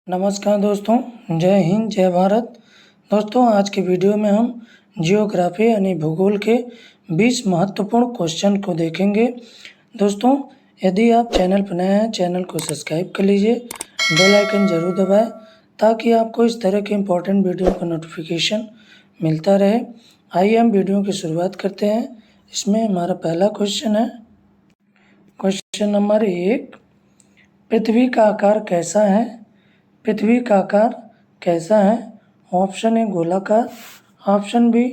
नमस्कार दोस्तों, जय हिंद जय भारत। दोस्तों, आज की वीडियो में हम जियोग्राफी यानी भूगोल के 20 महत्वपूर्ण क्वेश्चन को देखेंगे। दोस्तों, यदि आप चैनल पर नए हैं, चैनल को सब्सक्राइब कर लीजिए, बेल आइकन जरूर दबाएं ताकि आपको इस तरह के इम्पोर्टेंट वीडियो का नोटिफिकेशन मिलता रहे। आइए हम वीडियो की शुरुआत करते हैं। इसमें हमारा पहला क्वेश्चन है, क्वेश्चन नंबर 1, पृथ्वी का आकार कैसा है? पृथ्वी का आकार कैसा है? ऑप्शन ए गोलाकार, ऑप्शन बी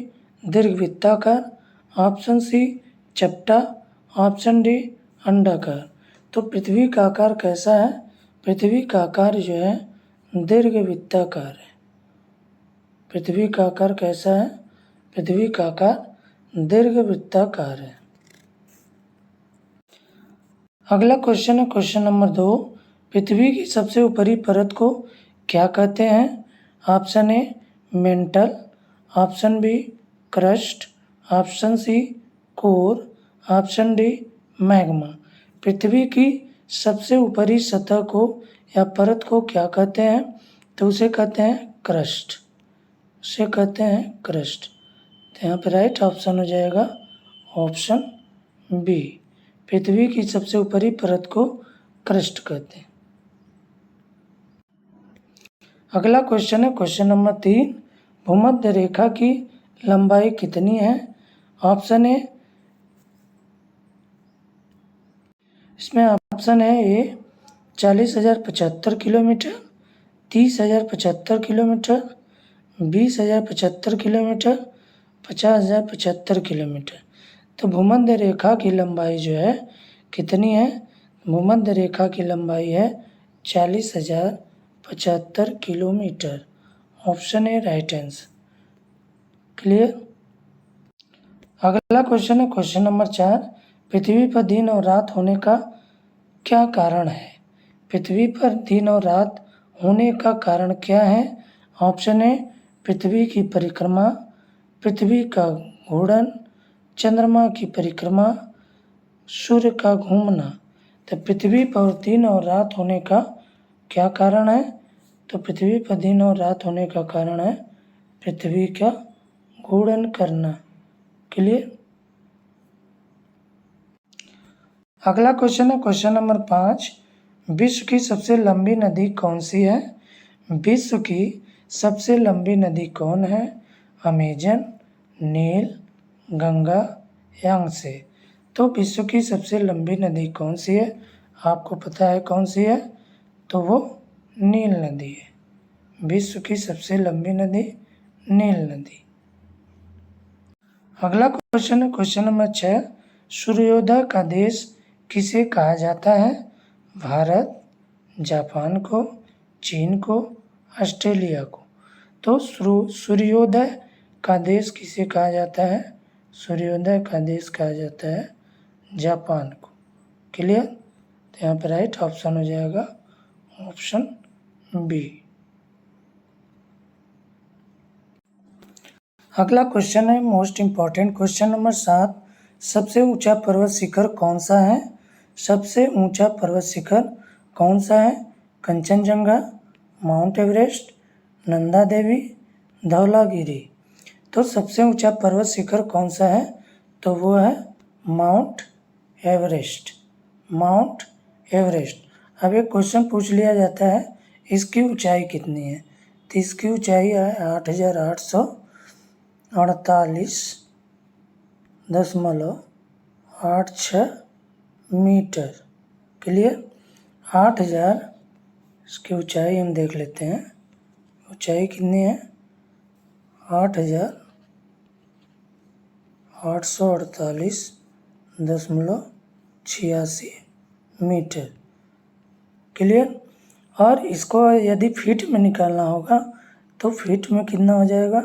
दीर्घवृत्ताकार, ऑप्शन सी चपटा, ऑप्शन डी अंडाकार। तो पृथ्वी का आकार कैसा है? पृथ्वी का आकार जो है दीर्घवृत्ताकार है। पृथ्वी का आकार कैसा है? पृथ्वी का आकार दीर्घवृत्ताकार है। अगला क्वेश्चन है, क्वेश्चन नंबर 2, पृथ्वी की सबसे ऊपरी परत को क्या कहते हैं? Option A mantle, option B crust, option C core, option D magma. पृथ्वी की सबसे ऊपरी सतह को या परत को क्या कहते हैं? तो उसे कहते हैं क्रस्ट, उसे कहते हैं क्रस्ट। तो यहाँ पर राइट ऑप्शन हो जाएगा ऑप्शन बी। पृथ्वी की सबसे ऊपरी परत को क्रस्ट कहते हैं। अगला क्वेश्चन है, क्वेश्चन नंबर 3, भूमध्य रेखा की लंबाई कितनी है? ऑप्शन ए, इसमें ऑप्शन है ए 40,075 किलोमीटर, 30,075 किलोमीटर, 20,075 किलोमीटर, 50,075 किलोमीटर। तो भूमध्य रेखा की लंबाई जो है कितनी है? भूमध्य रेखा की लंबाई है 40,075 kilometre. Option A right answer. Clear. अगला क्वेश्चन है, क्वेश्चन नंबर 4, पृथ्वी पर दिन और रात होने का क्या कारण है? पृथ्वी पर दिन और रात होने का कारण क्या है? ऑप्शन ए पृथ्वी की परिक्रमा, पृथ्वी का घूर्णन, चंद्रमा की परिक्रमा, सूर्य का घूमना। तो पृथ्वी पर दिन और रात होने का क्या कारण है? तो पृथ्वी पर दिन और रात होने का कारण है पृथ्वी का घूर्णन करना। क्लियर। अगला क्वेश्चन है, क्वेश्चन नंबर 5, विश्व की सबसे लंबी नदी कौन सी है? विश्व की सबसे लंबी नदी कौन है? अमेजन, नील, गंगा, यांगसे। तो विश्व की सबसे लंबी नदी कौन सी है? आपको पता है कौन सी है? तो वो नील नदी है। विश्व की सबसे लंबी नदी नील नदी। अगला क्वेश्चन है, क्वेश्चन नंबर 6, सूर्योदय का देश किसे कहा जाता है? भारत, जापान को, चीन को, ऑस्ट्रेलिया को। तो सूर्योदय का देश किसे कहा जाता है? सूर्योदय का देश कहा जाता है जापान को। क्लियर। तो यहाँ पर राइट ऑप्शन हो जाएगा ऑप्शन बी। अगला क्वेश्चन है, मोस्ट इम्पॉर्टेंट क्वेश्चन नंबर 7, सबसे ऊंचा पर्वत शिखर कौन सा है? सबसे ऊंचा पर्वत शिखर कौन सा है? Kanchenjunga, mount Everest, Nanda Devi, Dhaulagiri. तो सबसे ऊंचा पर्वत शिखर कौन सा है? तो वो है माउंट एवरेस्ट। Mount Everest. अब एक क्वेश्चन पूछ लिया जाता है, इसकी ऊंचाई कितनी है? तो इसकी ऊंचाई है 8,848.86 मीटर। क्लियर। 8,000 इसकी ऊंचाई हम देख लेते हैं, ऊंचाई कितनी है? 8,848.86 मीटर। क्लियर। और इसको यदि फीट में निकालना होगा तो फीट में कितना हो जाएगा?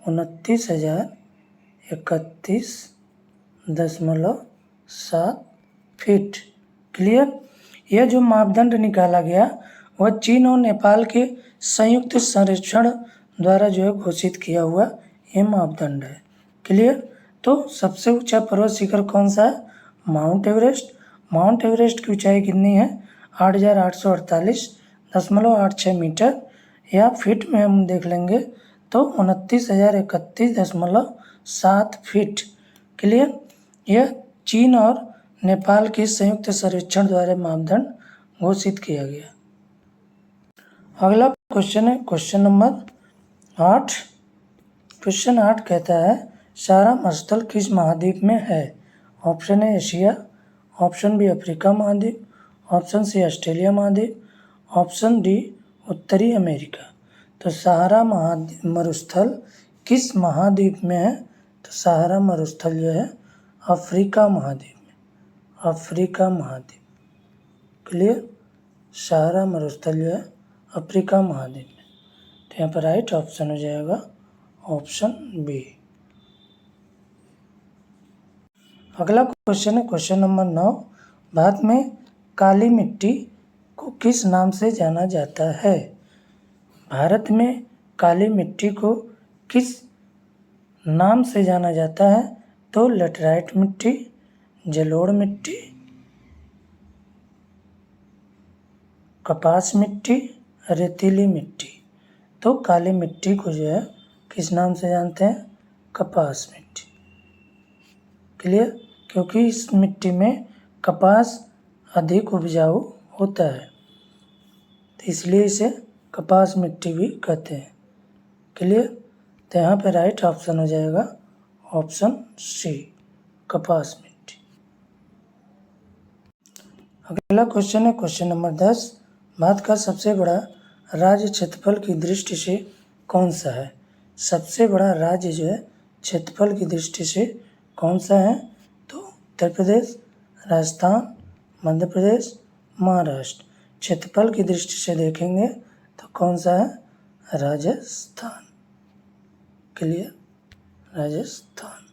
29,031.7 फीट। क्लियर। यह जो मापदंड निकाला गया वह चीन और नेपाल के संयुक्त सर्वेक्षण द्वारा जो है घोषित किया हुआ ये मापदंड है। क्लियर। तो सबसे ऊंचा पर्वत शिखर कौन सा है? Mount Everest. माउंट एवरेस्ट की ऊंचाई कितनी है? 29.86 मीटर, या फीट में हम देख लेंगे तो 29,031.7 फीट। क्लियर। यह चीन और नेपाल के संयुक्त सर्वेक्षण द्वारा मापदंड घोषित किया गया। अगला क्वेश्चन है क्वेश्चन नंबर 8। क्वेश्चन 8 कहता है सहारा मरुस्थल किस महाद्वीप में है? Option A Asia, option B Africa महाद्वीप, ऑप्शन सी ऑस्ट्रेलिया महाद्वीप, ऑप्शन डी उत्तरी अमेरिका। तो सहारा मरुस्थल किस महाद्वीप में है? तो सहारा मरुस्थल जो है अफ्रीका महाद्वीप में, अफ्रीका महाद्वीप। क्लियर। सहारा मरुस्थल जो है अफ्रीका महाद्वीप में। तो यहाँ पर राइट ऑप्शन हो जाएगा ऑप्शन बी। अगला क्वेश्चन है क्वेश्चन नंबर 9। भारत में काली मिट्टी को किस नाम से जाना जाता है? भारत में काली मिट्टी को किस नाम से जाना जाता है? तो लेटराइट मिट्टी, जलोढ़ मिट्टी, कपास मिट्टी, रेतीली मिट्टी। तो काली मिट्टी को जो है किस नाम से जानते हैं? कपास मिट्टी। क्लियर। क्योंकि इस मिट्टी में कपास अधिक उपजाऊ होता है, तो इसलिए इसे कपास मिट्टी भी कहते हैं। क्लियर। तो यहाँ पे राइट ऑप्शन हो जाएगा ऑप्शन सी, कपास मिट्टी। अगला क्वेश्चन है क्वेश्चन नंबर 10। भारत का सबसे बड़ा राज्य क्षेत्रफल की दृष्टि से कौन सा है? सबसे बड़ा राज्य जो है क्षेत्रफल की दृष्टि से कौन सा है? तो उत्तर प्रदेश, राजस्थान, मध्य प्रदेश, महाराष्ट्र। क्षेत्रफल की दृष्टि से देखेंगे तो कौन सा है? राजस्थान। क्लियर। राजस्थान।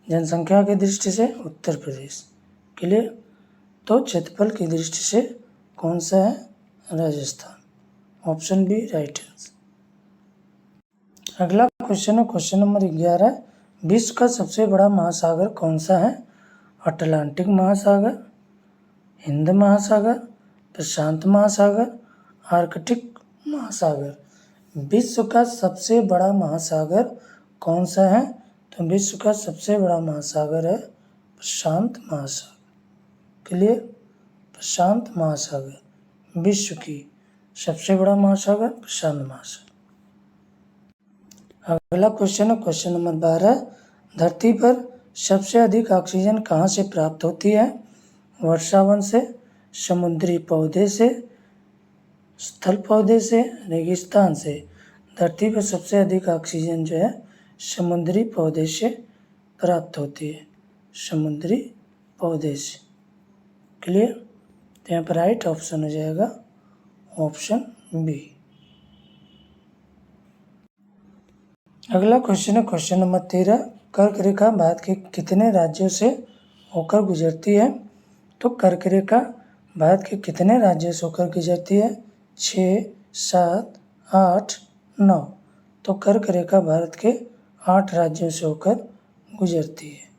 जनसंख्या की दृष्टि से उत्तर प्रदेश। क्लियर। तो क्षेत्रफल की दृष्टि से कौन सा है? Rajasthan. Option B right answer. अगला क्वेश्चन है क्वेश्चन नंबर 11। विश्व का सबसे बड़ा महासागर कौन सा है? अटलांटिक महासागर, हिंद महासागर, प्रशांत महासागर, आर्कटिक महासागर। विश्व का सबसे बड़ा महासागर कौन सा है? तो विश्व का सबसे बड़ा महासागर है प्रशांत महासागर। क्लियर। प्रशांत महासागर विश्व की सबसे बड़ा महासागर प्रशांत महासागर। अगला क्वेश्चन है क्वेश्चन नंबर 12। धरती पर सबसे अधिक ऑक्सीजन कहाँ से प्राप्त होती है? वर्षावन से, समुद्री पौधे से, स्थल पौधे से, रेगिस्तान से। धरती पर सबसे अधिक ऑक्सीजन जो है समुद्री पौधे से प्राप्त होती है, समुद्री पौधे से। क्लियर। तो यहाँ पर राइट ऑप्शन हो जाएगा ऑप्शन बी। अगला क्वेश्चन है क्वेश्चन नंबर 13। कर्क रेखा भारत के कितने राज्यों से होकर गुजरती है? तो कर्क रेखा भारत के कितने राज्यों से होकर गुजरती है? 6, 7, 8, 9। तो कर्क रेखा भारत के 8 राज्यों से होकर गुजरती है।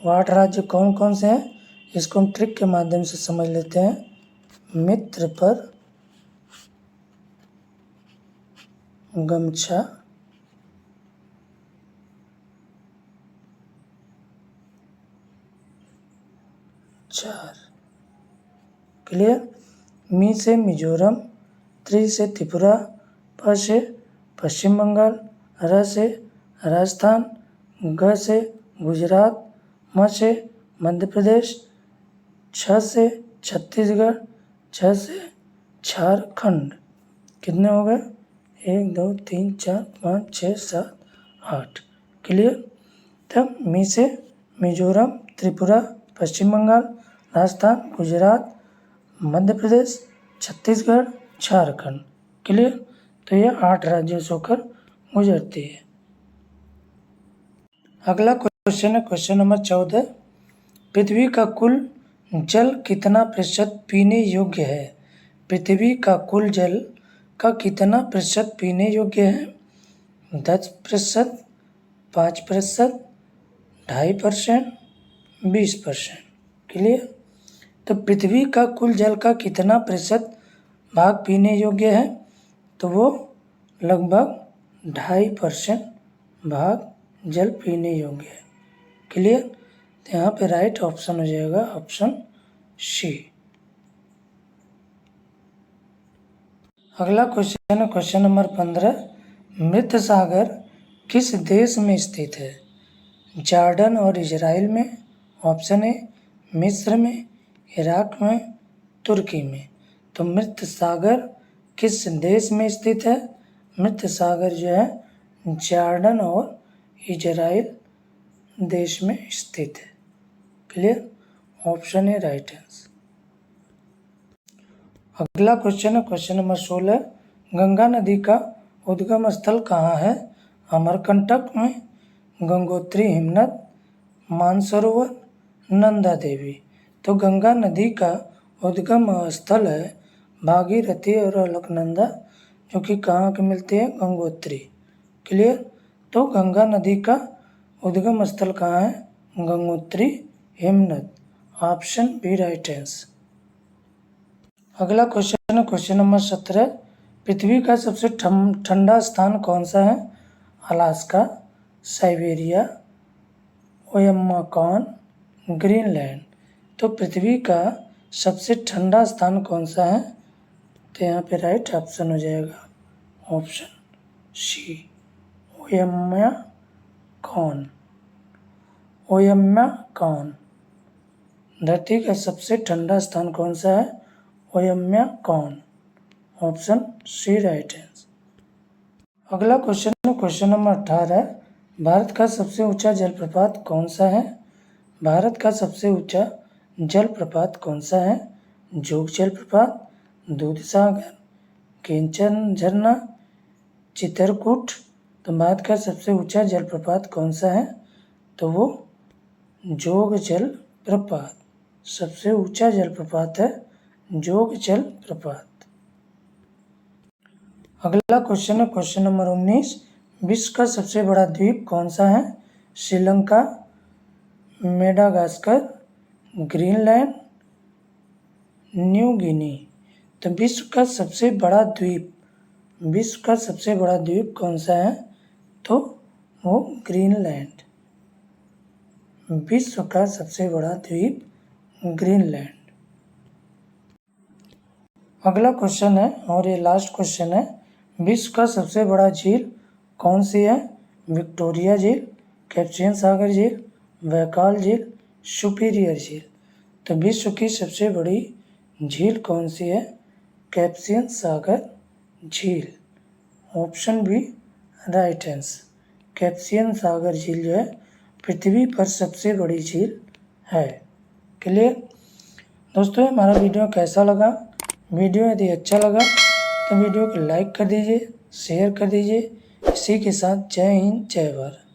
वो 8 राज्य कौन कौन से हैं? इसको हम ट्रिक के माध्यम से समझ लेते हैं। मित्र पर गमछा, चार। क्लियर। मी से मिजोरम, त्रि से त्रिपुरा, प से पश्चिम बंगाल, र से राजस्थान, ग से गुजरात, म से मध्य प्रदेश, छ से छत्तीसगढ़, छ से झारखंड। कितने हो गए? 1, 2, 3, 4, 5, 6, 7, 8। क्लियर। तब मी से मिजोरम, त्रिपुरा, पश्चिम बंगाल, राजस्थान, गुजरात, मध्य प्रदेश, छत्तीसगढ़, झारखंड। क्लियर। तो ये 8 राज्यों से होकर गुजरती है। अगला क्वेश्चन है क्वेश्चन नंबर 14। पृथ्वी का कुल जल कितना प्रतिशत पीने योग्य है? पृथ्वी का कुल जल का कितना प्रतिशत पीने योग्य है? 10%, 5%, 2.5%, 20%। क्लियर। तो पृथ्वी का कुल जल का कितना प्रतिशत भाग पीने योग्य है? तो वो लगभग 2.5% भाग जल पीने योग्य है। क्लियर? तो यहाँ पे राइट ऑप्शन हो जाएगा ऑप्शन सी। अगला क्वेश्चन है क्वेश्चन नंबर 15। मृत सागर किस देश में स्थित है? जॉर्डन और इजराइल में, ऑप्शन ए मिस्र में, इराक में, तुर्की में। तो मृत सागर किस देश में स्थित है? मृत सागर जो है जॉर्डन और इजराइल देश में स्थित है। Clear? Option A right answer. अगला क्वेश्चन है क्वेश्चन नंबर 16। गंगा नदी का उद्गम स्थल कहाँ है? अमरकंटक में, गंगोत्री हिमनद, मानसरोवर, नंदा देवी। तो गंगा नदी का उद्गम स्थल है भागीरथी और अलकनंदा, जो कि कहाँ के मिलते हैं? गंगोत्री। क्लियर? तो गंगा नदी का उद्गम स्थल कहाँ है? गंगोत्री हिमनद। Option B right answer. अगला क्वेश्चन है क्वेश्चन नंबर 17। पृथ्वी का सबसे ठंडा स्थान कौन सा है? Alaska, Siberia, Oymyakon, Greenland. तो पृथ्वी का सबसे ठंडा स्थान कौन सा है? तो यहाँ पे राइट ऑप्शन हो जाएगा ऑप्शन सी, ओयामाकॉन। ओयामाकॉन। धरती का सबसे ठंडा स्थान कौन सा है? Oymyakon. Option C right answer. अगला क्वेश्चन है क्वेश्चन नंबर 18। भारत का सबसे ऊंचा जलप्रपात कौन सा है? भारत का सबसे ऊंचा जलप्रपात कौन सा है? जोग जलप्रपात, दूधसागर, केंचन झरना, चित्रकूट। तो भारत का सबसे ऊंचा जलप्रपात कौन सा है? तो वो जोग जलप्रपात सबसे ऊंचा जलप्रपात है, जोग जलप्रपात। अगला क्वेश्चन है क्वेश्चन नंबर 19। विश्व का सबसे बड़ा द्वीप कौन सा है? Sri Lanka, Madagascar, Greenland, New Guinea. तो विश्व का सबसे बड़ा द्वीप कौन सा है? तो वो ग्रीनलैंड। विश्व का सबसे बड़ा द्वीप ग्रीनलैंड। अगला क्वेश्चन है और ये लास्ट क्वेश्चन है। विश्व का सबसे बड़ा झील कौन सी है? विक्टोरिया झील, कैस्पियन सागर झील, बैकाल झील, सुपीरियर झील। तो विश्व की सबसे बड़ी झील कौन सी है? कैस्पियन सागर झील। Option B right answer. Caspian सागर झील जो है पृथ्वी पर सबसे बड़ी झील है। क्लियर? दोस्तों हमारा वीडियो कैसा लगा? वीडियो यदि अच्छा लगा तो वीडियो को लाइक कर दीजिए, शेयर कर दीजिए। इसी के साथ जय हिंद, जय भारत।